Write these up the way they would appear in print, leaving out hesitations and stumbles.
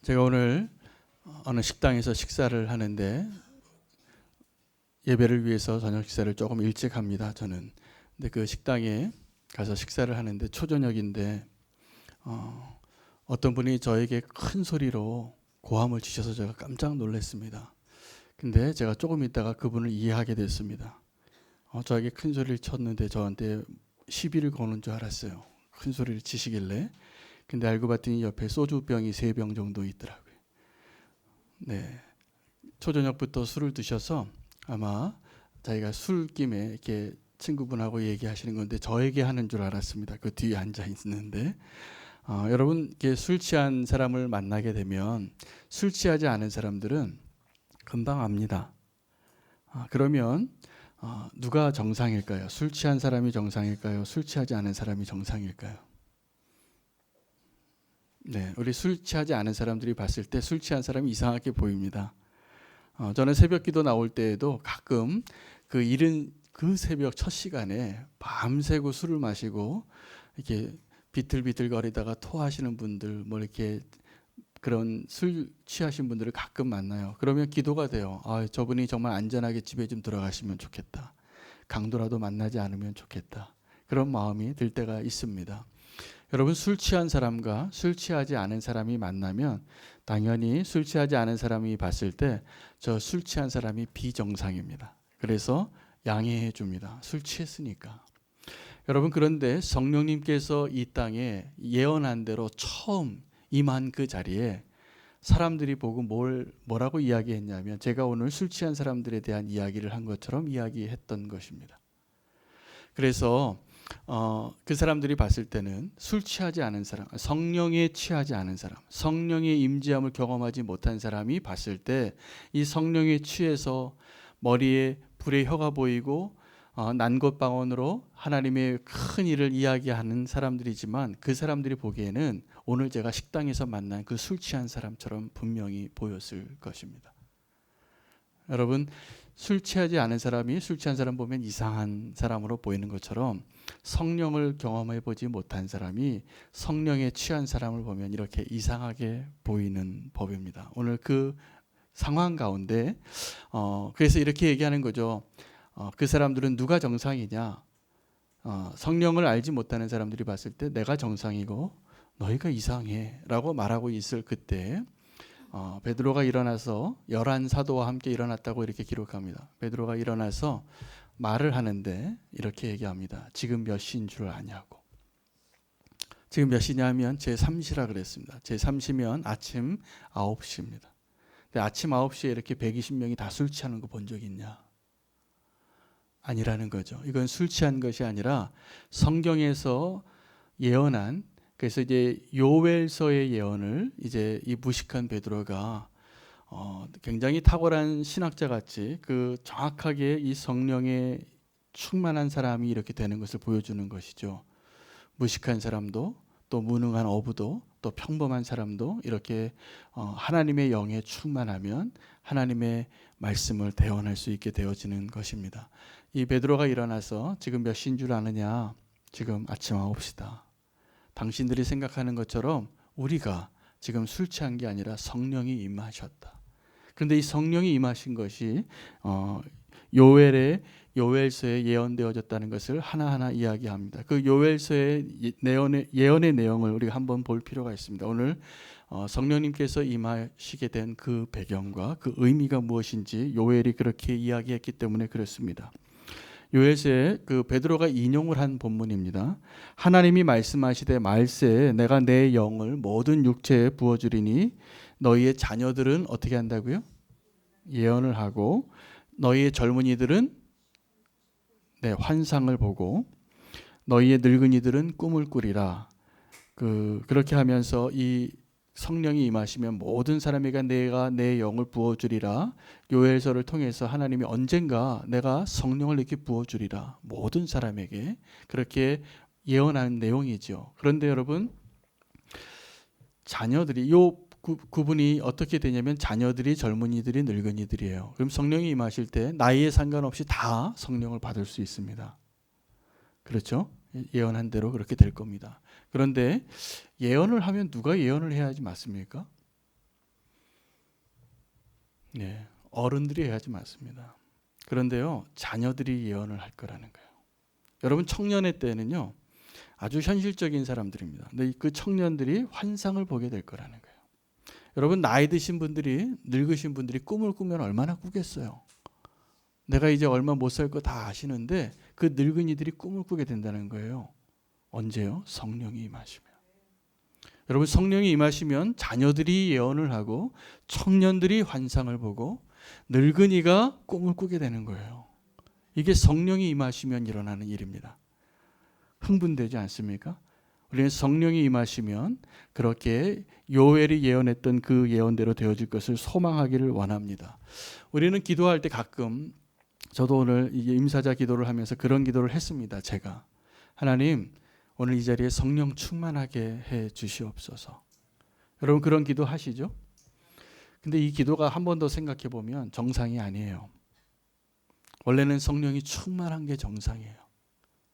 제가 오늘 어느 식당에서 식사를 하는데 예배를 위해서 저녁 식사를 조금 일찍 합니다. 저는. 근데 그 식당에 가서 식사를 하는데 초저녁인데 어떤 분이 저에게 큰 소리로 고함을 치셔서 제가 깜짝 놀랐습니다. 근데 제가 조금 있다가 그분을 이해하게 됐습니다. 저에게 큰 소리를 쳤는데 저한테 시비를 거는 줄 알았어요. 큰 소리를 치시길래. 근데 알고 봤더니 옆에 소주병이 3병 정도 있더라고요. 네. 초저녁부터 술을 드셔서 아마 자기가 술김에 이렇게 친구분하고 얘기하시는 건데 저에게 하는 줄 알았습니다. 그 뒤에 앉아 있는데 여러분 이렇게 술 취한 사람을 만나게 되면 술 취하지 않은 사람들은 금방 압니다. 그러면 누가 정상일까요? 술 취한 사람이 정상일까요? 술 취하지 않은 사람이 정상일까요? 네, 우리 술 취하지 않은 사람들이 봤을 때 술 취한 사람이 이상하게 보입니다. 저는 새벽 기도 나올 때에도 가끔 그 이른 그 새벽 첫 시간에 밤새고 술을 마시고 이렇게 비틀비틀거리다가 토하시는 분들 뭐 이렇게 그런 술 취하신 분들을 가끔 만나요. 그러면 기도가 돼요. 저분이 정말 안전하게 집에 좀 들어가시면 좋겠다. 강도라도 만나지 않으면 좋겠다. 그런 마음이 들 때가 있습니다. 여러분 술 취한 사람과 술 취하지 않은 사람이 만나면 당연히 술 취하지 않은 사람이 봤을 때 저 술 취한 사람이 비정상입니다. 그래서 양해해 줍니다. 술 취했으니까. 여러분 그런데 성령님께서 이 땅에 예언한 대로 처음 임한 그 자리에 사람들이 보고 뭐라고 이야기했냐면 제가 오늘 술 취한 사람들에 대한 이야기를 한 것처럼 이야기했던 것입니다. 그래서 그 사람들이 봤을 때는 술 취하지 않은 사람, 성령에 취하지 않은 사람, 성령의 임재함을 경험하지 못한 사람이 봤을 때 이 성령에 취해서 머리에 불의 혀가 보이고 난곳방언으로 하나님의 큰 일을 이야기하는 사람들이지만 그 사람들이 보기에는 오늘 제가 식당에서 만난 그 술 취한 사람처럼 분명히 보였을 것입니다. 여러분 술 취하지 않은 사람이 술 취한 사람 보면 이상한 사람으로 보이는 것처럼 성령을 경험해 보지 못한 사람이 성령에 취한 사람을 보면 이렇게 이상하게 보이는 법입니다. 오늘 그 상황 가운데 그래서 이렇게 얘기하는 거죠. 그 사람들은 누가 정상이냐? 성령을 알지 못하는 사람들이 봤을 때 내가 정상이고 너희가 이상해 라고 말하고 있을 그때 베드로가 일어나서 11사도와 함께 일어났다고 이렇게 기록합니다. 베드로가 일어나서 말을 하는데 이렇게 얘기합니다. 지금 몇 시인 줄 아냐고. 지금 몇 시냐면 제3시라 그랬습니다. 제3시면 아침 9시입니다. 근데 아침 9시에 이렇게 120명이 다 술 취하는 거 본 적 있냐? 아니라는 거죠. 이건 술 취한 것이 아니라 성경에서 예언한 그래서 이제 요엘서의 예언을 이제 이 무식한 베드로가 굉장히 탁월한 신학자 같이 그 정확하게 이 성령에 충만한 사람이 이렇게 되는 것을 보여주는 것이죠. 무식한 사람도 또 무능한 어부도 또 평범한 사람도 이렇게 하나님의 영에 충만하면 하나님의 말씀을 대언할 수 있게 되어지는 것입니다. 이 베드로가 일어나서 지금 몇 시인 줄 아느냐? 지금 아침 9시다. 당신들이 생각하는 것처럼 우리가 지금 술 취한 게 아니라 성령이 임하셨다. 그런데 이 성령이 임하신 것이 요엘서에 예언되어졌다는 것을 하나하나 이야기합니다. 그 요엘서의 예언의 내용을 우리가 한번 볼 필요가 있습니다. 오늘 성령님께서 임하시게 된 그 배경과 그 의미가 무엇인지 요엘이 그렇게 이야기했기 때문에 그렇습니다. 요엘서에 그 베드로가 인용을 한 본문입니다. 하나님이 말씀하시되 말세에 내가 내 영을 모든 육체에 부어주리니 너희의 자녀들은 어떻게 한다고요? 예언을 하고 너희의 젊은이들은 환상을 보고 너희의 늙은이들은 꿈을 꾸리라. 그렇게 하면서 이 성령이 임하시면 모든 사람에게 내가 내 영을 부어주리라. 요엘서를 통해서 하나님이 언젠가 내가 성령을 이렇게 부어주리라. 모든 사람에게 그렇게 예언한 내용이죠. 그런데 여러분 자녀들이 구분이 어떻게 되냐면 자녀들이 젊은이들이 늙은이들이에요. 그럼 성령이 임하실 때 나이에 상관없이 다 성령을 받을 수 있습니다. 그렇죠? 예언한 대로 그렇게 될 겁니다. 그런데 예언을 하면 누가 예언을 해야지 맞습니까? 네, 어른들이 해야지 맞습니다. 그런데요, 자녀들이 예언을 할 거라는 거예요. 여러분 청년의 때는요, 아주 현실적인 사람들입니다. 근데 그 청년들이 환상을 보게 될 거라는 거예요. 여러분 나이 드신 분들이, 늙으신 분들이 꿈을 꾸면 얼마나 꾸겠어요. 내가 이제 얼마 못 살 거 다 아시는데 그 늙은이들이 꿈을 꾸게 된다는 거예요. 언제요? 성령이 임하시면. 여러분 성령이 임하시면 자녀들이 예언을 하고 청년들이 환상을 보고 늙은이가 꿈을 꾸게 되는 거예요. 이게 성령이 임하시면 일어나는 일입니다. 흥분되지 않습니까? 우리는 성령이 임하시면 그렇게 요엘이 예언했던 그 예언대로 되어질 것을 소망하기를 원합니다. 우리는 기도할 때 가끔, 저도 오늘 이게 임사자 기도를 하면서 그런 기도를 했습니다. 제가 하나님 오늘 이 자리에 성령 충만하게 해 주시옵소서. 여러분 그런 기도 하시죠? 근데 이 기도가 한 번 더 생각해 보면 정상이 아니에요. 원래는 성령이 충만한 게 정상이에요.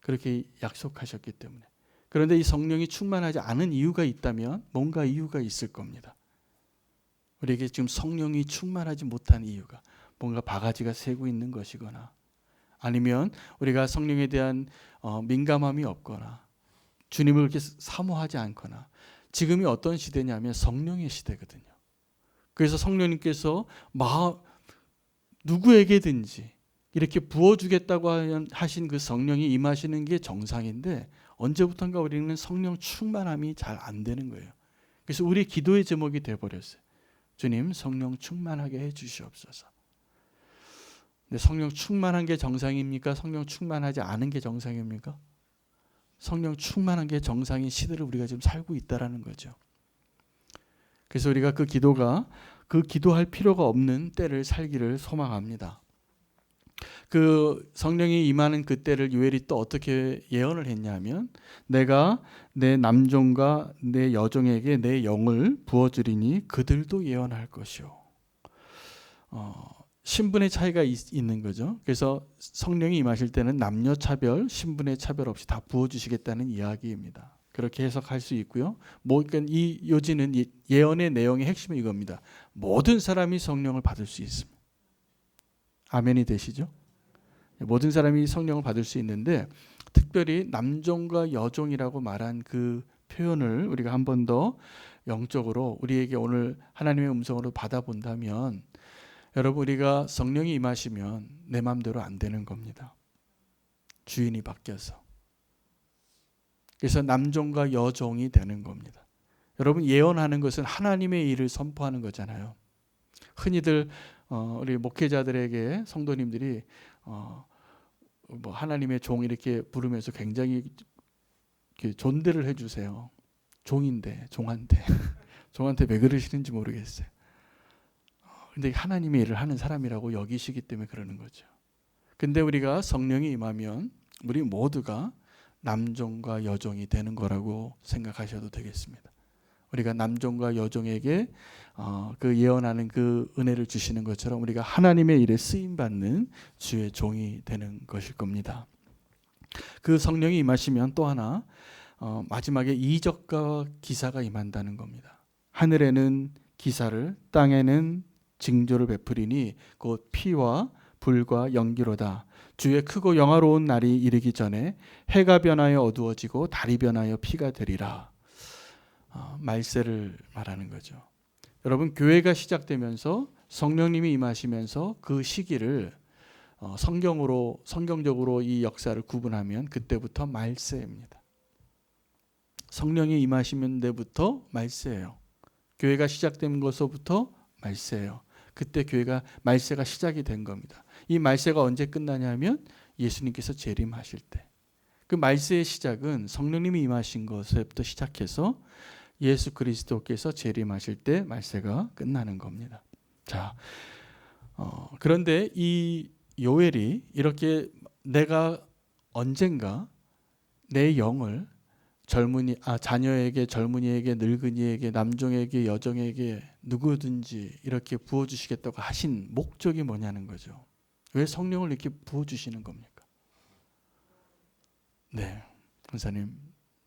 그렇게 약속하셨기 때문에. 그런데 이 성령이 충만하지 않은 이유가 있다면 뭔가 이유가 있을 겁니다. 우리에게 지금 성령이 충만하지 못한 이유가 뭔가 바가지가 새고 있는 것이거나 아니면 우리가 성령에 대한 민감함이 없거나 주님을 그렇게 사모하지 않거나. 지금이 어떤 시대냐면 성령의 시대거든요. 그래서 성령님께서 누구에게든지 이렇게 부어주겠다고 하신 그 성령이 임하시는 게 정상인데 언제부턴가 우리는 성령 충만함이 잘 안 되는 거예요. 그래서 우리 기도의 제목이 돼버렸어요. 주님 성령 충만하게 해 주시옵소서. 근데 성령 충만한 게 정상입니까? 성령 충만하지 않은 게 정상입니까? 성령 충만한 게 정상인 시대를 우리가 지금 살고 있다라는 거죠. 그래서 우리가 그 기도할 필요가 없는 때를 살기를 소망합니다. 그 성령이 임하는 그 때를 요엘이 또 어떻게 예언을 했냐면 내가 내 남종과 내 여종에게 내 영을 부어주리니 그들도 예언할 것이요. 신분의 차이가 있는 거죠. 그래서 성령이 임하실 때는 남녀 차별, 신분의 차별 없이 다 부어주시겠다는 이야기입니다. 그렇게 해석할 수 있고요. 그러니까 이 요지는 예언의 내용의 핵심은 이겁니다. 모든 사람이 성령을 받을 수 있습니다. 아멘이 되시죠? 모든 사람이 성령을 받을 수 있는데 특별히 남종과 여종이라고 말한 그 표현을 우리가 한 번 더 영적으로 우리에게 오늘 하나님의 음성으로 받아본다면 여러분 우리가 성령이 임하시면 내 마음대로 안 되는 겁니다. 주인이 바뀌어서. 그래서 남종과 여종이 되는 겁니다. 여러분 예언하는 것은 하나님의 일을 선포하는 거잖아요. 흔히들 우리 목회자들에게 성도님들이 하나님의 종 이렇게 부르면서 굉장히 존대를 해주세요. 종인데 종한테 왜 그러시는지 모르겠어요. 근데 하나님의 일을 하는 사람이라고 여기시기 때문에 그러는 거죠. 근데 우리가 성령이 임하면 우리 모두가 남종과 여종이 되는 거라고 생각하셔도 되겠습니다. 우리가 남종과 여종에게 그 예언하는 그 은혜를 주시는 것처럼 우리가 하나님의 일에 쓰임받는 주의 종이 되는 것일 겁니다. 그 성령이 임하시면 또 하나 마지막에 이적과 기사가 임한다는 겁니다. 하늘에는 기사를 땅에는 징조를 베푸리니 곧 피와 불과 연기로다. 주의 크고 영화로운 날이 이르기 전에 해가 변하여 어두워지고 달이 변하여 피가 되리라. 말세를 말하는 거죠. 여러분 교회가 시작되면서 성령님이 임하시면서 그 시기를 성경적으로 이 역사를 구분하면 그때부터 말세입니다. 성령이 임하시는 데부터 말세예요. 교회가 시작된 것서부터 말세예요. 그때 말세가 시작이 된 겁니다. 이 말세가 언제 끝나냐면 예수님께서 재림하실 때. 그 말세의 시작은 성령님이 임하신 것부터 시작해서 예수 그리스도께서 재림하실 때 말세가 끝나는 겁니다. 자, 그런데 이 요엘이 이렇게 내가 언젠가 내 영을 자녀에게, 젊은이에게, 늙은이에게, 남종에게, 여종에게 누구든지 이렇게 부어주시겠다고 하신 목적이 뭐냐는 거죠. 왜 성령을 이렇게 부어주시는 겁니까? 네, 권사님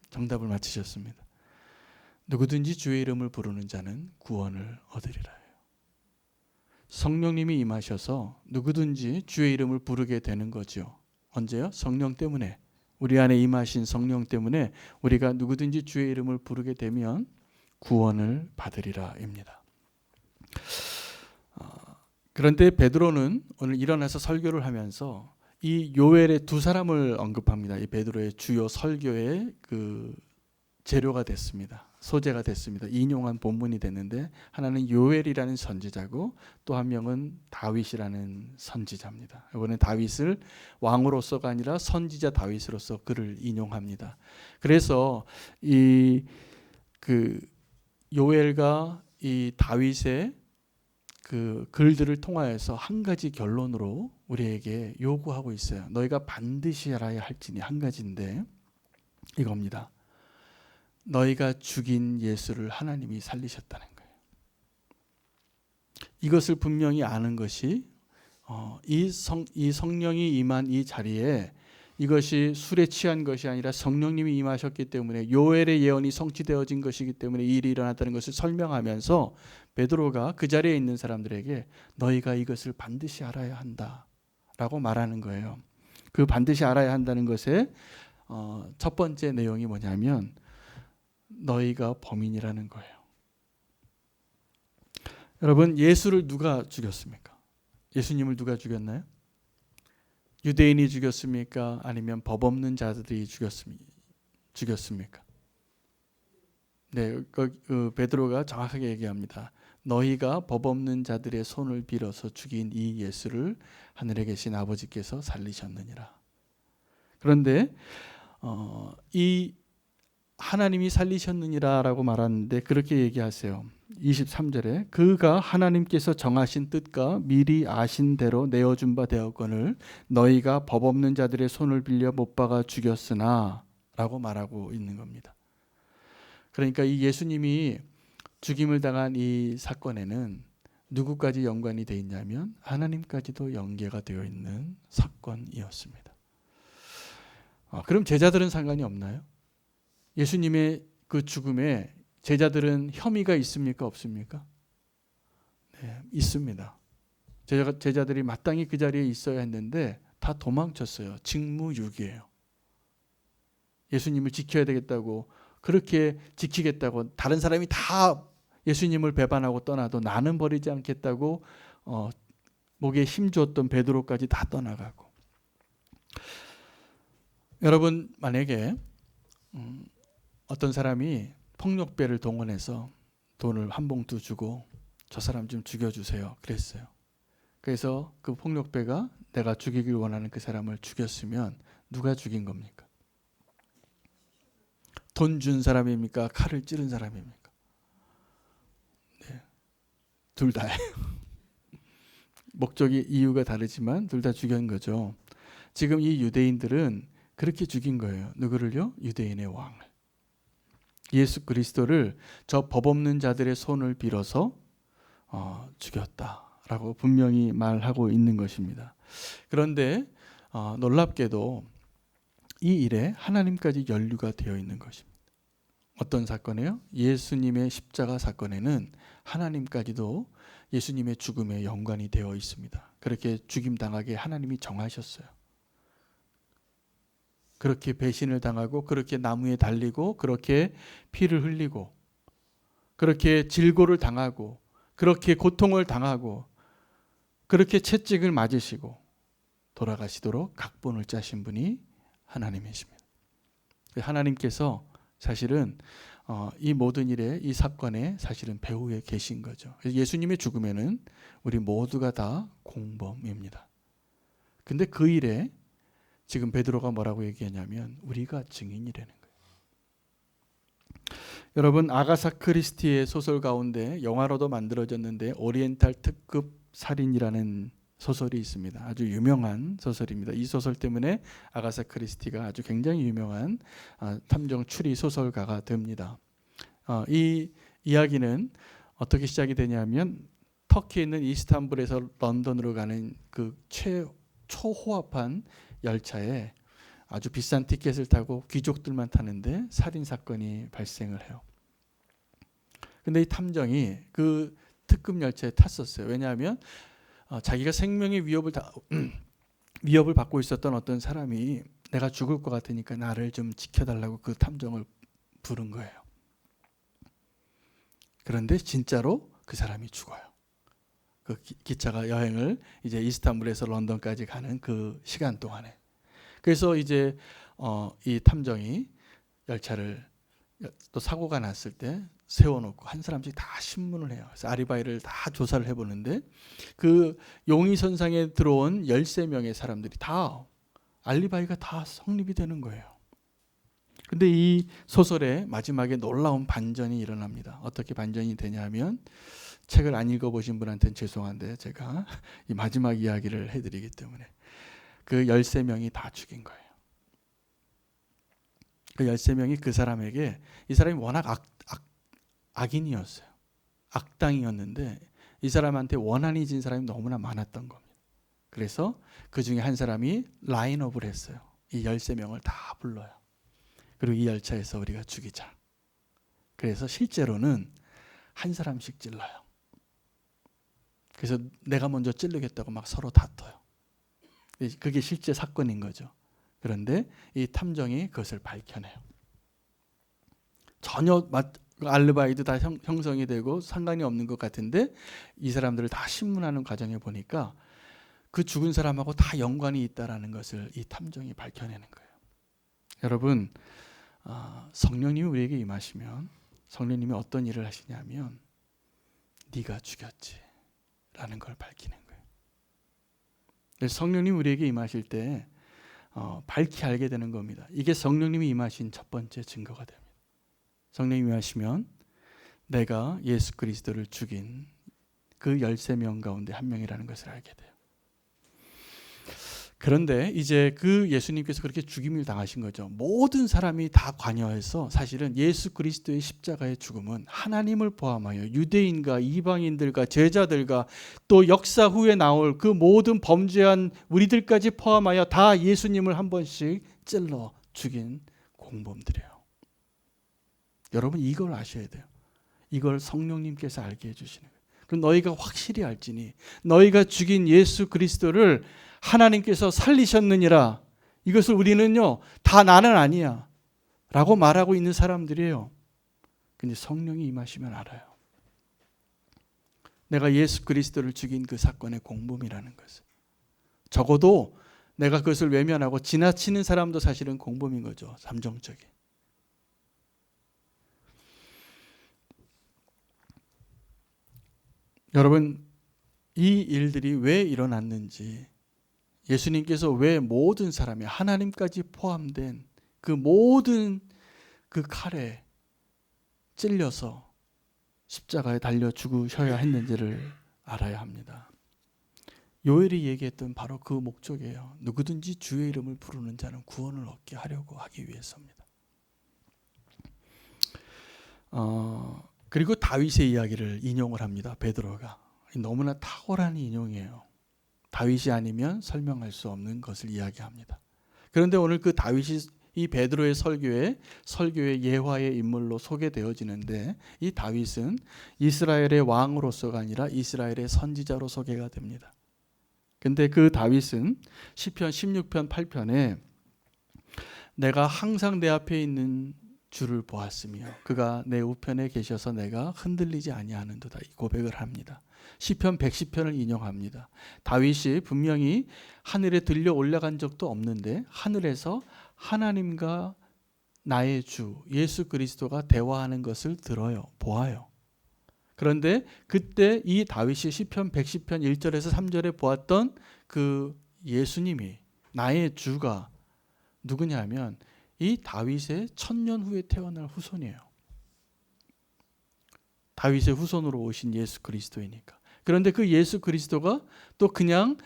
정답을 맞히셨습니다. 누구든지 주의 이름을 부르는 자는 구원을 얻으리라 해요. 성령님이 임하셔서 누구든지 주의 이름을 부르게 되는 거죠. 언제요? 성령 때문에. 우리 안에 임하신 성령 때문에 우리가 누구든지 주의 이름을 부르게 되면 구원을 받으리라입니다. 그런데 베드로는 오늘 일어나서 설교를 하면서 이 요엘의 두 사람을 언급합니다. 이 베드로의 주요 설교의 그 재료가 됐습니다. 소재가 됐습니다. 인용한 본문이 됐는데 하나는 요엘이라는 선지자고 또 한 명은 다윗이라는 선지자입니다. 이번에 다윗을 왕으로서가 아니라 선지자 다윗으로서 그를 인용합니다. 그래서 이 그 요엘과 이 다윗의 그 글들을 통하여서 한 가지 결론으로 우리에게 요구하고 있어요. 너희가 반드시 알아야 할지니 한 가지인데 이겁니다. 너희가 죽인 예수를 하나님이 살리셨다는 거예요. 이것을 분명히 아는 것이 이 성령이 임한 이 자리에 이것이 술에 취한 것이 아니라 성령님이 임하셨기 때문에 요엘의 예언이 성취되어진 것이기 때문에 이 일이 일어났다는 것을 설명하면서 베드로가 그 자리에 있는 사람들에게 너희가 이것을 반드시 알아야 한다라고 말하는 거예요. 그 반드시 알아야 한다는 것의 첫 번째 내용이 뭐냐면 너희가 범인이라는 거예요. 여러분, 예수를 누가 죽였습니까? 예수님을 누가 죽였나요? 유대인이 죽였습니까? 아니면 법 없는 자들이 죽였습니까? 네, 베드로가 정확하게 얘기합니다. 너희가 법 없는 자들의 손을 빌어서 죽인 이 예수를 하늘에 계신 아버지께서 살리셨느니라. 그런데 이 하나님이 살리셨느니라라고 말하는데 그렇게 얘기하세요. 23절에 그가 하나님께서 정하신 뜻과 미리 아신 대로 내어준 바 되었거늘 너희가 법 없는 자들의 손을 빌려 못 박아 죽였으나 라고 말하고 있는 겁니다. 그러니까 이 예수님이 죽임을 당한 이 사건에는 누구까지 연관이 되어 있냐면 하나님까지도 연계가 되어 있는 사건이었습니다. 그럼 제자들은 상관이 없나요? 예수님의 그 죽음에 제자들은 혐의가 있습니까? 없습니까? 네, 있습니다. 제자들이 마땅히 그 자리에 있어야 했는데 다 도망쳤어요. 직무유기예요. 예수님을 지켜야 되겠다고 그렇게 지키겠다고 다른 사람이 다 예수님을 배반하고 떠나도 나는 버리지 않겠다고 목에 힘주었던 베드로까지 다 떠나가고. 여러분, 만약에 어떤 사람이 폭력배를 동원해서 돈을 한 봉투 주고 저 사람 좀 죽여주세요 그랬어요. 그래서 그 폭력배가 내가 죽이길 원하는 그 사람을 죽였으면 누가 죽인 겁니까? 돈 준 사람입니까? 칼을 찌른 사람입니까? 네, 둘 다예요. 목적이 이유가 다르지만 둘 다 죽인 거죠. 지금 이 유대인들은 그렇게 죽인 거예요. 누구를요? 유대인의 왕을. 예수 그리스도를 저 법 없는 자들의 손을 빌어서 죽였다라고 분명히 말하고 있는 것입니다. 그런데 놀랍게도 이 일에 하나님까지 연루가 되어 있는 것입니다. 어떤 사건이에요? 예수님의 십자가 사건에는 하나님까지도 예수님의 죽음에 연관이 되어 있습니다. 그렇게 죽임당하게 하나님이 정하셨어요. 그렇게 배신을 당하고 그렇게 나무에 달리고 그렇게 피를 흘리고 그렇게 질고를 당하고 그렇게 고통을 당하고 그렇게 채찍을 맞으시고 돌아가시도록 각본을 짜신 분이 하나님이십니다. 하나님께서 사실은 이 모든 일에 이 사건에 사실은 배후에 계신 거죠. 예수님의 죽음에는 우리 모두가 다 공범입니다. 근데 그 일에 지금 베드로가 뭐라고 얘기하냐면 우리가 증인이라는 거예요. 여러분, 아가사 크리스티의 소설 가운데 영화로도 만들어졌는데 오리엔탈 특급 살인이라는 소설이 있습니다. 아주 유명한 소설입니다. 이 소설 때문에 아가사 크리스티가 아주 굉장히 유명한 탐정 추리 소설가가 됩니다. 이 이야기는 어떻게 시작이 되냐면 터키에 있는 이스탄불에서 런던으로 가는 그 초호합한 열차에 아주 비싼 티켓을 타고 귀족들만 타는데 살인 사건이 발생을 해요. 근데 이 탐정이 그 특급 열차에 탔었어요. 왜냐하면 자기가 생명의 위협을 받고 있었던 어떤 사람이 내가 죽을 것 같으니까 나를 좀 지켜달라고 그 탐정을 부른 거예요. 그런데 진짜로 그 사람이 죽어요. 그 기차가 여행을 이제 이스탄불에서 런던까지 가는 그 시간 동안에. 그래서 이제 이 탐정이 열차를 또 사고가 났을 때 세워놓고 한 사람씩 다 신문을 해요. 그래서 아리바이를 다 조사를 해보는데 그 용의선상에 들어온 13명의 사람들이 다 알리바이가 다 성립이 되는 거예요. 근데 이 소설의 마지막에 놀라운 반전이 일어납니다. 어떻게 반전이 되냐면 책을 안 읽어보신 분한테는 죄송한데 제가 이 마지막 이야기를 해드리기 때문에 그 13명이 다 죽인 거예요. 그 13명이 그 사람에게 이 사람이 워낙 악인이었어요. 악당이었는데 이 사람한테 원한이 진 사람이 너무나 많았던 겁니다. 그래서 그 중에 한 사람이 라인업을 했어요. 이 13명을 다 불러요. 그리고 이 열차에서 우리가 죽이자. 그래서 실제로는 한 사람씩 찔러요. 그래서 내가 먼저 찌르겠다고 막 서로 다퉈요. 그게 실제 사건인 거죠. 그런데 이 탐정이 그것을 밝혀내요. 전혀 알리바이도 다 형성이 되고 상관이 없는 것 같은데 이 사람들을 다 신문하는 과정에 보니까 그 죽은 사람하고 다 연관이 있다라는 것을 이 탐정이 밝혀내는 거예요. 여러분, 성령님이 우리에게 임하시면 성령님이 어떤 일을 하시냐면 네가 죽였지 라는 걸 밝히는 거예요. 그래서 성령님이 우리에게 임하실 때 밝히 알게 되는 겁니다. 이게 성령님이 임하신 첫 번째 증거가 됩니다. 성령님이 임하시면 내가 예수 그리스도를 죽인 그 13명 가운데 한 명이라는 것을 알게 돼요. 그런데 이제 그 예수님께서 그렇게 죽임을 당하신 거죠. 모든 사람이 다 관여해서 사실은 예수 그리스도의 십자가의 죽음은 하나님을 포함하여 유대인과 이방인들과 제자들과 또 역사 후에 나올 그 모든 범죄한 우리들까지 포함하여 다 예수님을 한 번씩 찔러 죽인 공범들이에요. 여러분 이걸 아셔야 돼요. 이걸 성령님께서 알게 해주시는 거예요. 그럼 너희가 확실히 알지니 너희가 죽인 예수 그리스도를 하나님께서 살리셨느니라. 이것을 우리는요 다 나는 아니야 라고 말하고 있는 사람들이에요. 근데 성령이 임하시면 알아요. 내가 예수 그리스도를 죽인 그 사건의 공범이라는 것을. 적어도 내가 그것을 외면하고 지나치는 사람도 사실은 공범인 거죠. 감정적인. 여러분 이 일들이 왜 일어났는지 예수님께서 왜 모든 사람이 하나님까지 포함된 그 모든 그 칼에 찔려서 십자가에 달려 죽으셔야 했는지를 알아야 합니다. 요엘이 얘기했던 바로 그 목적이에요. 누구든지 주의 이름을 부르는 자는 구원을 얻게 하려고 하기 위해서입니다. 그리고 다윗의 이야기를 인용을 합니다. 베드로가. 너무나 탁월한 인용이에요. 다윗이 아니면 설명할 수 없는 것을 이야기합니다. 그런데 오늘 그 다윗이 이 베드로의 설교의 예화의 인물로 소개되어지는데 이 다윗은 이스라엘의 왕으로서가 아니라 이스라엘의 선지자로 소개가 됩니다. 근데 그 다윗은 시편 16편 8편에 내가 항상 내 앞에 있는 주를 보았으며 그가 내 우편에 계셔서 내가 흔들리지 아니하는도다 이 고백을 합니다. 시편 110편을 인용합니다. 다윗이 분명히 하늘에 들려 올라간 적도 없는데 하늘에서 하나님과 나의 주 예수 그리스도가 대화하는 것을 들어요. 보아요. 그런데 그때 이 다윗이 시편 110편 1절에서 3절에 보았던 그 예수님이 나의 주가 누구냐면 이 다윗의 1000년 후에 태어날 후손이에요. 다윗의 후손으로 오신 예수 그리스도이니까. 그런데 그 예수 그리스도가 또 그냥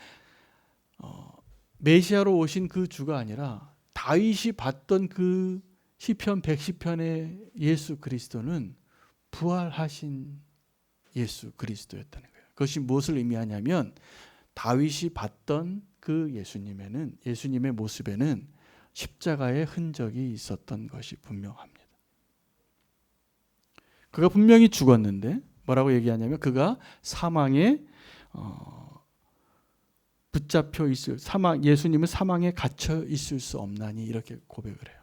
메시아로 오신 그 주가 아니라 다윗이 봤던 그 시편 110편의 예수 그리스도는 부활하신 예수 그리스도였다는 거예요. 그것이 무엇을 의미하냐면 다윗이 봤던 그 예수님의 모습에는 십자가의 흔적이 있었던 것이 분명합니다. 그가 분명히 죽었는데 뭐라고 얘기하냐면 그가 사망에 붙잡혀 있을 예수님은 사망에 갇혀 있을 수 없나니 이렇게 고백을 해요.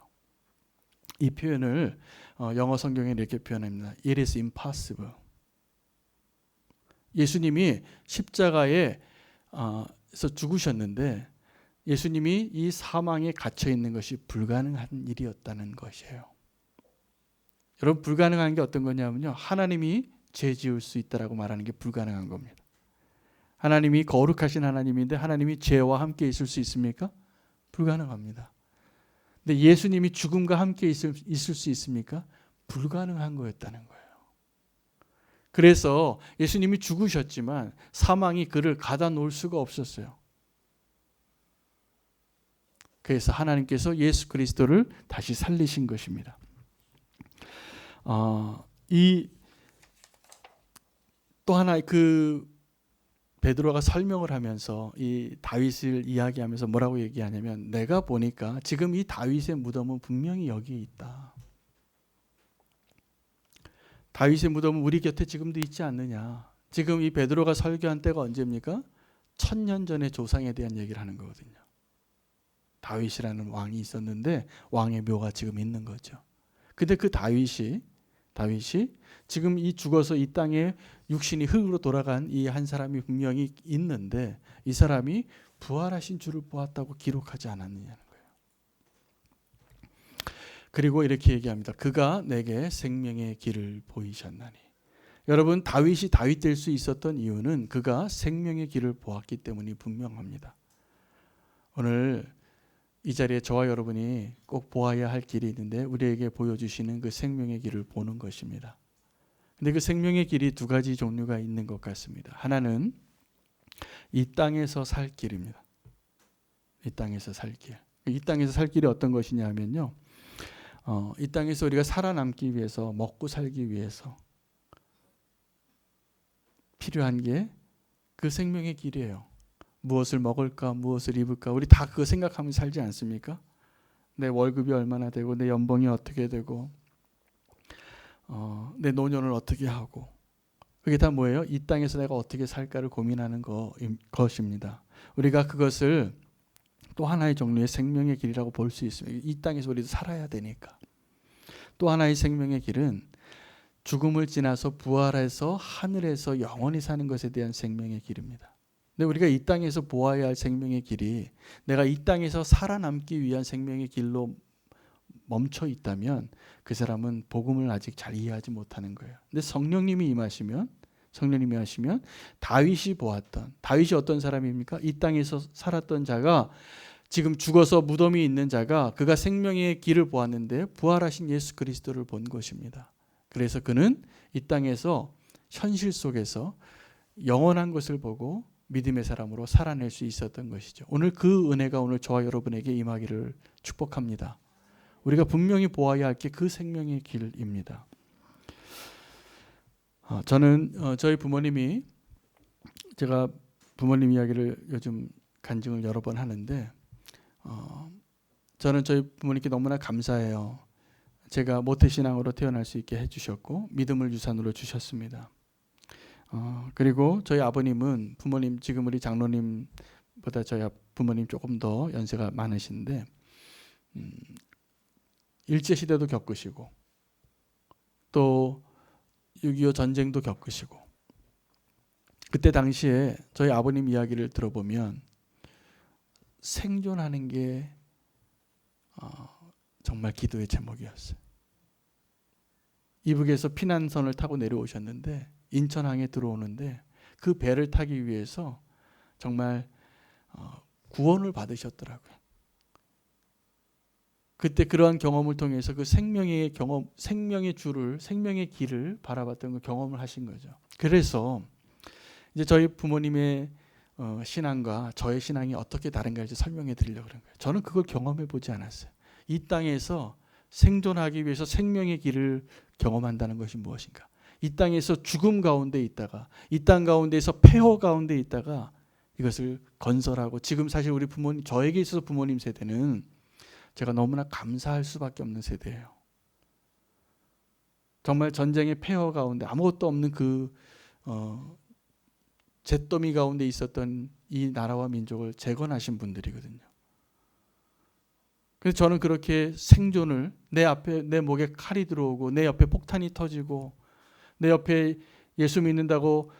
이 표현을 영어 성경에 이렇게 표현합니다. It is impossible. 예수님이 십자가에서 죽으셨는데 예수님이 이 사망에 갇혀 있는 것이 불가능한 일이었다는 것이에요. 여러분, 불가능한 게 어떤 거냐면요, 하나님이 죄 지을 수 있다라고 말하는 게 불가능한 겁니다. 하나님이 거룩하신 하나님인데 하나님이 죄와 함께 있을 수 있습니까? 불가능합니다. 근데 예수님이 죽음과 함께 있을 수 있습니까? 불가능한 거였다는 거예요. 그래서 예수님이 죽으셨지만 사망이 그를 가다 놓을 수가 없었어요. 그래서 하나님께서 예수 그리스도를 다시 살리신 것입니다. 이 또 하나 베드로가 설명을 하면서 이 다윗을 이야기하면서 뭐라고 얘기하냐면, 내가 보니까 지금 이 다윗의 무덤은 분명히 여기에 있다. 다윗의 무덤은 우리 곁에 지금도 있지 않느냐. 지금 이 베드로가 설교한 때가 언제입니까? 1000년 전의 조상에 대한 얘기를 하는 거거든요. 다윗이라는 왕이 있었는데 왕의 묘가 지금 있는 거죠. 근데 그 다윗이 지금 이 죽어서 이 땅에 육신이 흙으로 돌아간 이 한 사람이 분명히 있는데 이 사람이 부활하신 주를 보았다고 기록하지 않았느냐는 거예요. 그리고 이렇게 얘기합니다. 그가 내게 생명의 길을 보이셨나니. 여러분, 다윗이 다윗 될 수 있었던 이유는 그가 생명의 길을 보았기 때문이 분명합니다. 오늘 이 자리에 저와 여러분이 꼭 보아야 할 길이 있는데 우리에게 보여주시는 그 생명의 길을 보는 것입니다. 근데 그 생명의 길이 두 가지 종류가 있는 것 같습니다. 하나는 이 땅에서 살 길입니다. 이 땅에서 살 길. 이 땅에서 살 길이 어떤 것이냐 하면요, 이 땅에서 우리가 살아남기 위해서, 먹고 살기 위해서 필요한 게 그 생명의 길이에요. 무엇을 먹을까, 무엇을 입을까, 우리 다 그거 생각하면 살지 않습니까? 내 월급이 얼마나 되고, 내 연봉이 어떻게 되고, 내 노년을 어떻게 하고, 그게 다 뭐예요? 이 땅에서 내가 어떻게 살까를 고민하는 것입니다. 우리가 그것을 또 하나의 종류의 생명의 길이라고 볼 수 있습니다. 이 땅에서 우리도 살아야 되니까. 또 하나의 생명의 길은 죽음을 지나서 부활해서 하늘에서 영원히 사는 것에 대한 생명의 길입니다. 근데 우리가 이 땅에서 보아야 할 생명의 길이 내가 이 땅에서 살아남기 위한 생명의 길로 멈춰 있다면 그 사람은 복음을 아직 잘 이해하지 못하는 거예요. 근데 성령님이 하시면 다윗이 보았던, 다윗이 어떤 사람입니까? 이 땅에서 살았던 자가, 지금 죽어서 무덤이 있는 자가, 그가 생명의 길을 보았는데 부활하신 예수 그리스도를 본 것입니다. 그래서 그는 이 땅에서 현실 속에서 영원한 것을 보고 믿음의 사람으로 살아낼 수 있었던 것이죠. 오늘 그 은혜가 오늘 저와 여러분에게 임하기를 축복합니다. 우리가 분명히 보아야 할 게 그 생명의 길입니다. 저는 저희 부모님이, 제가 부모님 이야기를 요즘 간증을 여러 번 하는데 저는 저희 부모님께 너무나 감사해요. 제가 모태신앙으로 태어날 수 있게 해주셨고 믿음을 유산으로 주셨습니다. 그리고 저희 아버님은 부모님, 지금 우리 장로님보다 저희 부모님 조금 더 연세가 많으신데 일제시대도 겪으시고 또 6.25 전쟁도 겪으시고, 그때 당시에 저희 아버님 이야기를 들어보면 생존하는 게 정말 기도의 제목이었어요. 이북에서 피난선을 타고 내려오셨는데 인천항에 들어오는데 그 배를 타기 위해서 정말 구원을 받으셨더라고요. 그때 그러한 경험을 통해서 그 생명의 경험, 생명의 줄을, 생명의 길을 바라봤던 그 경험을 하신 거죠. 그래서 이제 저희 부모님의 신앙과 저의 신앙이 어떻게 다른가 이제 설명해 드리려고 그런 거예요. 저는 그걸 경험해 보지 않았어요. 이 땅에서 생존하기 위해서 생명의 길을 경험한다는 것이 무엇인가? 이 땅에서 죽음 가운데 있다가, 이 땅 가운데에서 폐허 가운데 있다가 이것을 건설하고, 지금 사실 우리 부모님, 저에게 있어서 부모님 세대는 제가 너무나 감사할 수밖에 없는 세대예요. 정말 전쟁의 폐허 가운데 아무것도 없는 그 잿더미 가운데 있었던 이 나라와 민족을 재건하신 분들이거든요. 그래서 저는 그렇게 생존을 내 앞에 내 목에 칼이 들어오고 내 옆에 폭탄이 터지고 내 옆에 예수 믿는다고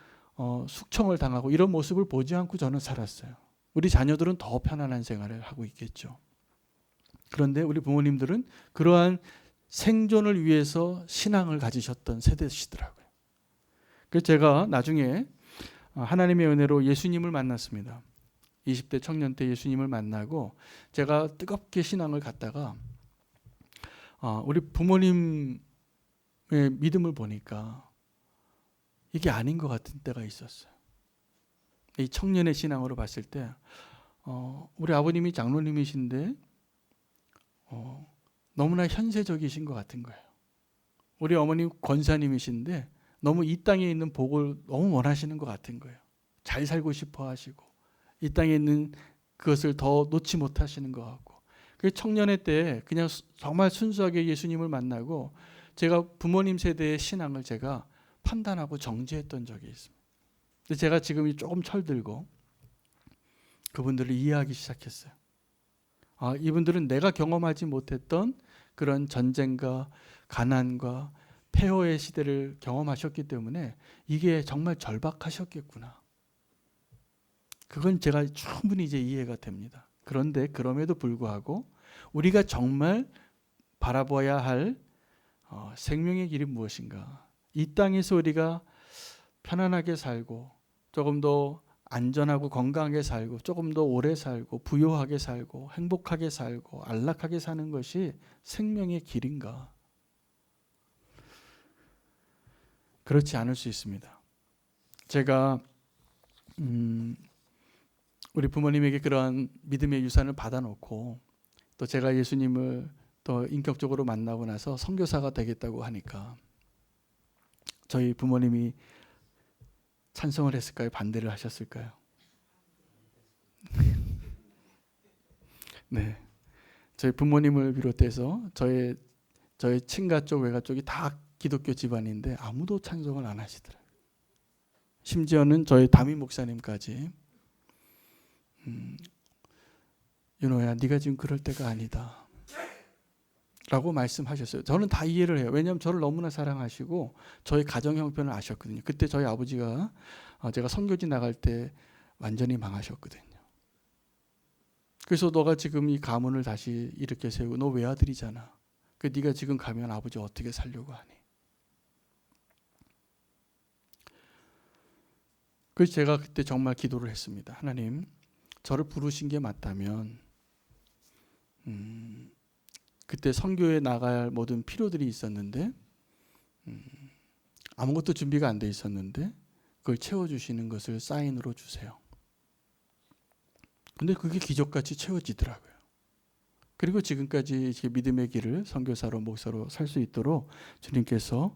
숙청을 당하고 이런 모습을 보지 않고 저는 살았어요. 우리 자녀들은 더 편안한 생활을 하고 있겠죠. 그런데 우리 부모님들은 그러한 생존을 위해서 신앙을 가지셨던 세대시더라고요. 그래서 제가 나중에 하나님의 은혜로 예수님을 만났습니다. 20대 청년 때 예수님을 만나고 제가 뜨겁게 신앙을 갖다가 우리 부모님의 믿음을 보니까 이게 아닌 것 같은 때가 있었어요. 이 청년의 신앙으로 봤을 때 우리 아버님이 장로님이신데 너무나 현세적이신 것 같은 거예요. 우리 어머님 권사님이신데 너무 이 땅에 있는 복을 너무 원하시는 것 같은 거예요. 잘 살고 싶어 하시고 이 땅에 있는 그것을 더 놓지 못하시는 것 같고, 그 청년의 때 그냥 정말 순수하게 예수님을 만나고 제가 부모님 세대의 신앙을 제가 판단하고 정죄했던 적이 있습니다. 근데 제가 지금 조금 철들고 그분들을 이해하기 시작했어요. 이분들은 내가 경험하지 못했던 그런 전쟁과 가난과 폐허의 시대를 경험하셨기 때문에 이게 정말 절박하셨겠구나. 그건 제가 충분히 이제 이해가 됩니다. 그런데 그럼에도 불구하고 우리가 정말 바라봐야 할 생명의 길이 무엇인가? 이 땅에서 우리가 편안하게 살고 조금 더 안전하고 건강하게 살고 조금 더 오래 살고 부유하게 살고 행복하게 살고 안락하게 사는 것이 생명의 길인가? 그렇지 않을 수 있습니다. 제가 우리 부모님에게 그러한 믿음의 유산을 받아놓고 또 제가 예수님을 또 인격적으로 만나고 나서 선교사가 되겠다고 하니까 저희 부모님이 찬성을 했을까요? 반대를 하셨을까요? 네, 저희 부모님을 비롯해서 저희 친가 쪽 외가 쪽이 다 기독교 집안인데 아무도 찬성을 안 하시더라고요. 심지어는 저희 담임 목사님까지 윤호야, 네가 지금 그럴 때가 아니다 라고 말씀하셨어요. 저는 다 이해를 해요. 왜냐하면 저를 너무나 사랑하시고 저희 가정 형편을 아셨거든요. 그때 저희 아버지가 제가 선교지 나갈 때 완전히 망하셨거든요. 그래서 너가 지금 이 가문을 다시 일으켜 세우고 너 외아들이잖아. 네가 지금 가면 아버지 어떻게 살려고 하니? 그래서 제가 그때 정말 기도를 했습니다. 하나님, 저를 부르신 게 맞다면 그때 선교에 나갈 모든 필요들이 있었는데 아무것도 준비가 안 돼 있었는데 그걸 채워주시는 것을 사인으로 주세요. 근데 그게 기적같이 채워지더라고요. 그리고 지금까지 믿음의 길을 선교사로 목사로 살 수 있도록 주님께서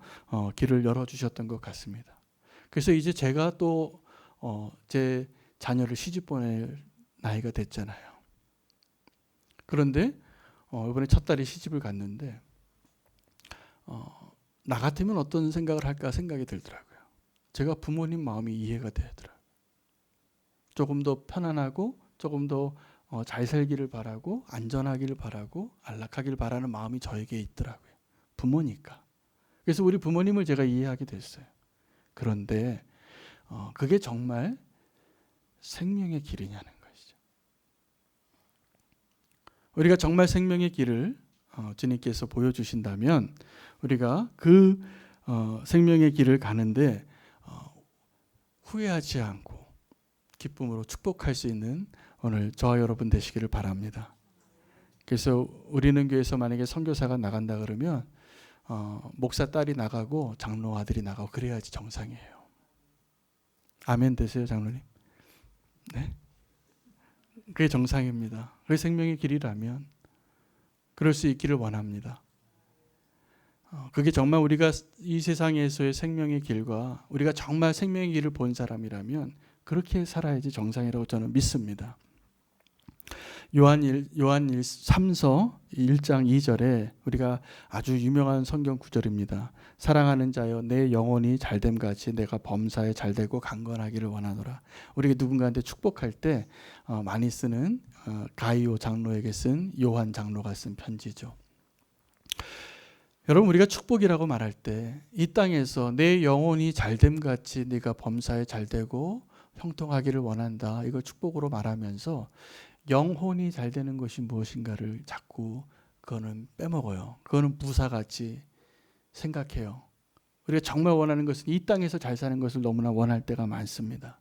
길을 열어주셨던 것 같습니다. 그래서 이제 제가 또 제 자녀를 시집 보낼 나이가 됐잖아요. 그런데 이번에 첫 딸이 시집을 갔는데 나 같으면 어떤 생각을 할까 생각이 들더라고요. 제가 부모님 마음이 이해가 되더라고요. 조금 더 편안하고 조금 더 잘 살기를 바라고 안전하기를 바라고 안락하기를 바라는 마음이 저에게 있더라고요. 부모니까. 그래서 우리 부모님을 제가 이해하게 됐어요. 그런데 그게 정말 생명의 길이냐는 것이죠. 우리가 정말 생명의 길을 주님께서 보여주신다면 우리가 그 생명의 길을 가는데 후회하지 않고 기쁨으로 축복할 수 있는 오늘 저와 여러분 되시기를 바랍니다. 그래서 우리는 교회에서 만약에 선교사가 나간다 그러면 목사 딸이 나가고 장로 아들이 나가고 그래야지 정상이에요. 아멘 되세요, 장로님? 네, 그게 정상입니다. 그게 생명의 길이라면 그럴 수 있기를 원합니다. 그게 정말 우리가 이 세상에서의 생명의 길과 우리가 정말 생명의 길을 본 사람이라면 그렇게 살아야지 정상이라고 저는 믿습니다. 요한 3서 1장 2절에 우리가 아주 유명한 성경 구절입니다. 사랑하는 자여 내 영혼이 잘됨 같이 내가 범사에 잘되고 강건하기를 원하노라. 우리가 누군가한테 축복할 때 많이 쓰는 가이오 장로에게 쓴 요한 장로가 쓴 편지죠. 여러분, 우리가 축복이라고 말할 때 이 땅에서 내 영혼이 잘됨 같이 네가 범사에 잘되고 형통하기를 원한다, 이걸 축복으로 말하면서 영혼이 잘 되는 것이 무엇인가를 자꾸 그거는 빼먹어요. 그거는 부사같이 생각해요. 우리가 정말 원하는 것은 이 땅에서 잘 사는 것을 너무나 원할 때가 많습니다.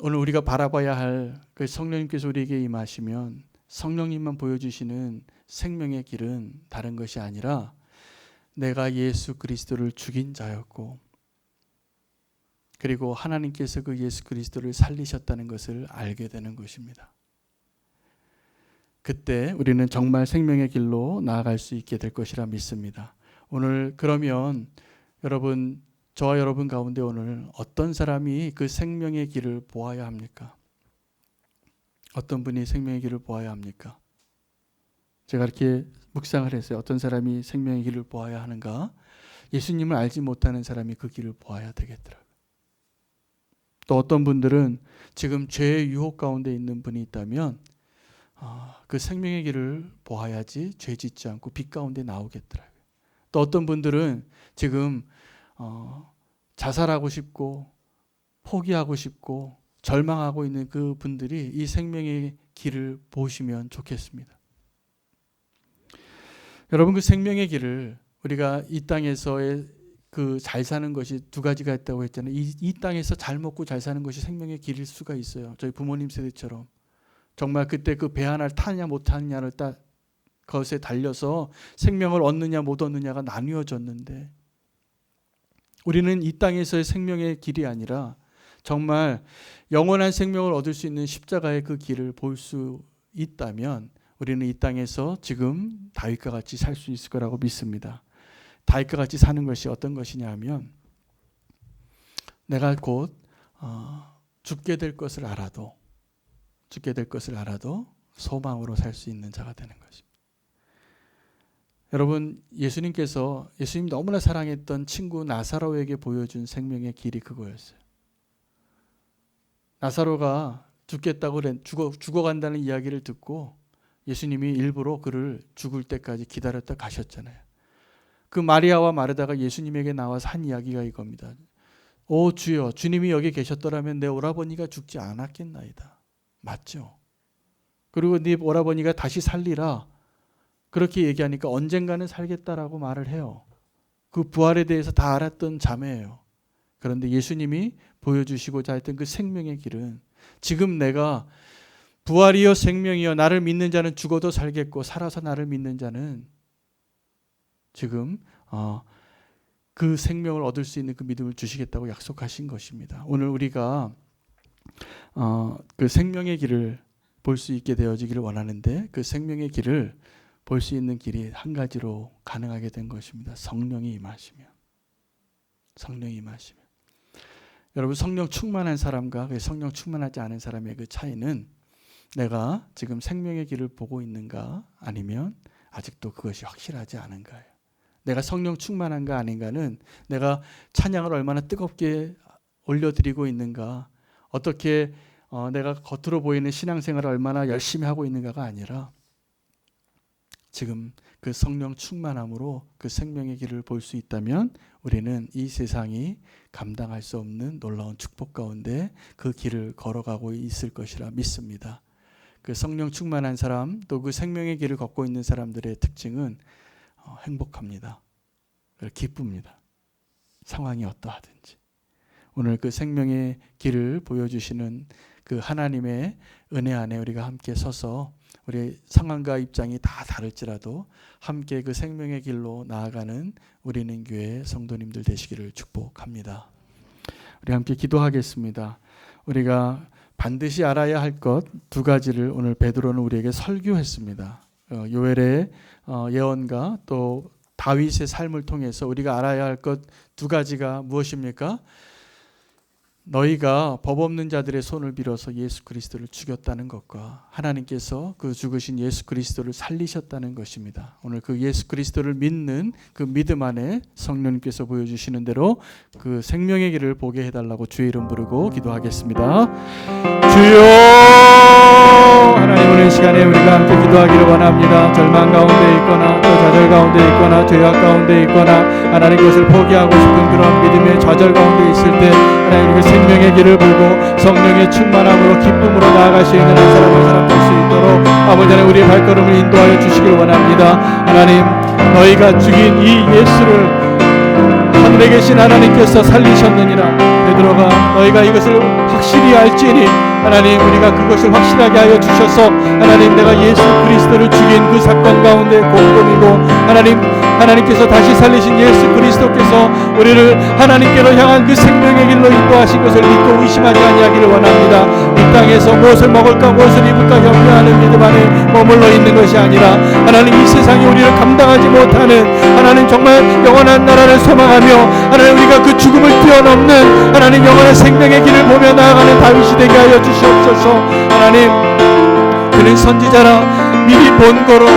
오늘 우리가 바라봐야 할 그 성령님께서 우리에게 임하시면 성령님만 보여주시는 생명의 길은 다른 것이 아니라 내가 예수 그리스도를 죽인 자였고 그리고 하나님께서 그 예수 그리스도를 살리셨다는 것을 알게 되는 것입니다. 그때 우리는 정말 생명의 길로 나아갈 수 있게 될 것이라 믿습니다. 오늘 그러면 여러분, 저와 여러분 가운데 오늘 어떤 사람이 그 생명의 길을 보아야 합니까? 어떤 분이 생명의 길을 보아야 합니까? 제가 이렇게 묵상을 했어요. 어떤 사람이 생명의 길을 보아야 하는가? 예수님을 알지 못하는 사람이 그 길을 보아야 되겠더라고요. 또 어떤 분들은 지금 죄의 유혹 가운데 있는 분이 있다면 그 생명의 길을 보아야지 죄 짓지 않고 빛 가운데 나오겠더라고요. 또 어떤 분들은 지금 자살하고 싶고 포기하고 싶고 절망하고 있는 그 분들이 이 생명의 길을 보시면 좋겠습니다. 여러분, 그 생명의 길을 우리가 이 땅에서의 그 잘 사는 것이 두 가지가 있다고 했잖아요. 이 땅에서 잘 먹고 잘 사는 것이 생명의 길일 수가 있어요. 저희 부모님 세대처럼 정말 그때 그 배 하나를 타느냐 못 타느냐를 딱 그것에 달려서 생명을 얻느냐 못 얻느냐가 나뉘어졌는데, 우리는 이 땅에서의 생명의 길이 아니라 정말 영원한 생명을 얻을 수 있는 십자가의 그 길을 볼 수 있다면 우리는 이 땅에서 지금 다윗과 같이 살 수 있을 거라고 믿습니다. 다윗과 같이 사는 것이 어떤 것이냐 하면 내가 곧 죽게 될 것을 알아도 소망으로 살 수 있는 자가 되는 것입니다. 여러분, 예수님 너무나 사랑했던 친구 나사로에게 보여준 생명의 길이 그거였어요. 나사로가 죽어간다는 이야기를 듣고 예수님이 일부러 그를 죽을 때까지 기다렸다 가셨잖아요. 그 마리아와 마르다가 예수님에게 나와서 한 이야기가 이겁니다. 오 주여, 주님이 여기 계셨더라면 내 오라버니가 죽지 않았겠나이다. 맞죠? 그리고 네 오라버니가 다시 살리라. 그렇게 얘기하니까 언젠가는 살겠다라고 말을 해요. 그 부활에 대해서 다 알았던 자매예요. 그런데 예수님이 보여주시고자 했던 그 생명의 길은 지금 내가 부활이요 생명이요 나를 믿는 자는 죽어도 살겠고 살아서 나를 믿는 자는 지금 그 생명을 얻을 수 있는 그 믿음을 주시겠다고 약속하신 것입니다. 오늘 우리가 그 생명의 길을 볼 수 있게 되어지기를 원하는데 그 생명의 길을 볼 수 있는 길이 한 가지로 가능하게 된 것입니다. 성령이 임하시면. 여러분, 성령 충만한 사람과 성령 충만하지 않은 사람의 그 차이는 내가 지금 생명의 길을 보고 있는가 아니면 아직도 그것이 확실하지 않은가예요. 내가 성령 충만한가 아닌가는 내가 찬양을 얼마나 뜨겁게 올려드리고 있는가, 어떻게 내가 겉으로 보이는 신앙생활을 얼마나 열심히 하고 있는가가 아니라 지금 그 성령 충만함으로 그 생명의 길을 볼 수 있다면 우리는 이 세상이 감당할 수 없는 놀라운 축복 가운데 그 길을 걸어가고 있을 것이라 믿습니다. 그 성령 충만한 사람, 또 그 생명의 길을 걷고 있는 사람들의 특징은 행복합니다. 기쁩니다. 상황이 어떠하든지. 오늘 그 생명의 길을 보여주시는 그 하나님의 은혜 안에 우리가 함께 서서 우리 상황과 입장이 다 다를지라도 함께 그 생명의 길로 나아가는 우리는 교회 성도님들 되시기를 축복합니다. 우리 함께 기도하겠습니다. 우리가 반드시 알아야 할 것 두 가지를 오늘 베드로는 우리에게 설교했습니다. 요엘의 예언과 또 다윗의 삶을 통해서 우리가 알아야 할 것 두 가지가 무엇입니까? 너희가 법 없는 자들의 손을 빌어서 예수 그리스도를 죽였다는 것과 하나님께서 그 죽으신 예수 그리스도를 살리셨다는 것입니다. 오늘 그 예수 그리스도를 믿는 그 믿음 안에 성령님께서 보여주시는 대로 그 생명의 길을 보게 해달라고 주의 이름 부르고 기도하겠습니다. 주여, 하나님, 오늘 시간에 우리가 함께 기도하기를 원합니다. 절망 가운데 있거나 또 좌절 가운데 있거나 죄악 가운데 있거나 하나님 것을 포기하고 싶은 그런 믿음의 좌절 가운데 있을 때 하나님 그 생명의 길을 보고 성령의 충만함으로 기쁨으로 나아갈 수 있는 한 사람 한 사람 될 수 있도록 아버지 하나님 우리의 발걸음을 인도하여 주시길 원합니다. 하나님, 너희가 죽인 이 예수를 하늘에 계신 하나님께서 살리셨느니라. 베드로가 너희가 이것을 확실히 알지니 하나님, 우리가 그것을 확실하게 하여 주셔서 하나님, 내가 예수 그리스도를 죽인 그 사건 가운데 공범이고 하나님께서 다시 살리신 예수 그리스도께서 우리를 하나님께로 향한 그 생명의 길로 인도하신 것을 믿고 의심하지 아니하기를 원합니다. 이 땅에서 무엇을 먹을까 무엇을 입을까 염려하는 믿음 안에 머물러 있는 것이 아니라 하나님, 이 세상이 우리를 감당하지 못하는 하나님 정말 영원한 나라를 소망하며 하나님, 우리가 그 죽음을 뛰어넘는 하나님 영원한 생명의 길을 보며 나아가는 다윗이 되게 하여 주시옵소서. 하나님, 그는 선지자라 미리 본거로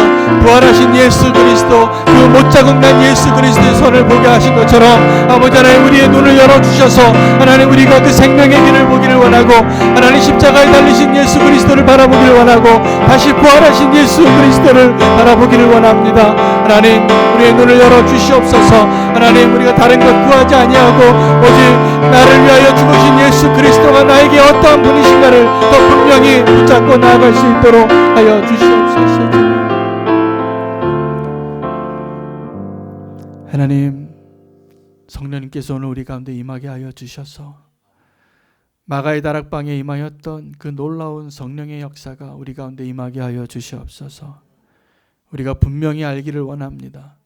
부활하신 예수 그리스도, 그 못 자국난 예수 그리스도의 손을 보게 하신 것처럼 아버지 하나님, 우리의 눈을 열어주셔서 하나님, 우리가 그 생명의 길을 보기를 원하고 하나님, 십자가에 달리신 예수 그리스도를 바라보기를 원하고 다시 부활하신 예수 그리스도를 바라보기를 원합니다. 하나님, 우리의 눈을 열어주시옵소서. 하나님, 우리가 다른 것 구하지 아니하고 오직 나를 위하여 죽으신 예수 그리스도가 나에게 어떠한 분이신가를 더 분명히 붙잡고 나아갈 수 있도록 하여 주시옵소서. 하나님, 성령님께서 오늘 우리 가운데 임하게 하여 주셔서 마가의 다락방에 임하였던 그 놀라운 성령의 역사가 우리 가운데 임하게 하여 주시옵소서. 우리가 분명히 알기를 원합니다.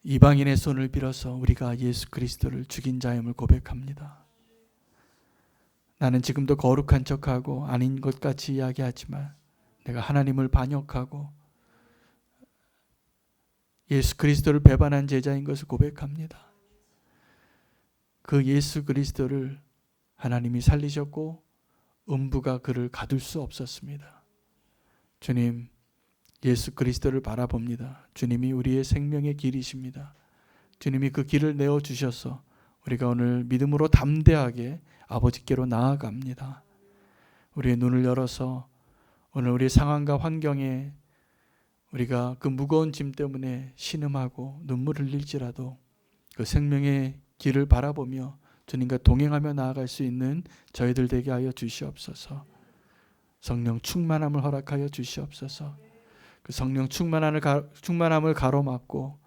이방인의 손을 빌어서 우리가 예수 그리스도를 죽인 자임을 고백합니다. 나는 지금도 거룩한 척하고 아닌 것 같이 이야기하지만 내가 하나님을 반역하고 예수 그리스도를 배반한 제자인 것을 고백합니다. 그 예수 그리스도를 하나님이 살리셨고 음부가 그를 가둘 수 없었습니다. 주님, 예수 그리스도를 바라봅니다. 주님이 우리의 생명의 길이십니다. 주님이 그 길을 내어주셔서 우리가 오늘 믿음으로 담대하게 아버지께로 나아갑니다. 우리의 눈을 열어서 오늘 우리의 상황과 환경에 우리가 그 무거운 짐 때문에 신음하고 눈물을 흘릴지라도 그 생명의 길을 바라보며 주님과 동행하며 나아갈 수 있는 저희들 되게 하여 주시옵소서. 성령 충만함을 허락하여 주시옵소서. 그 성령 충만함을 가로막고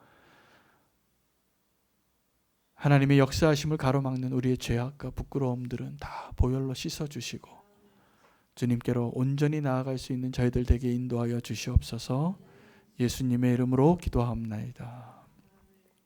하나님의 역사하심을 가로막는 우리의 죄악과 부끄러움들은 다 보혈로 씻어주시고 주님께로 온전히 나아갈 수 있는 저희들 되게 인도하여 주시옵소서. 예수님의 이름으로 기도합나이다.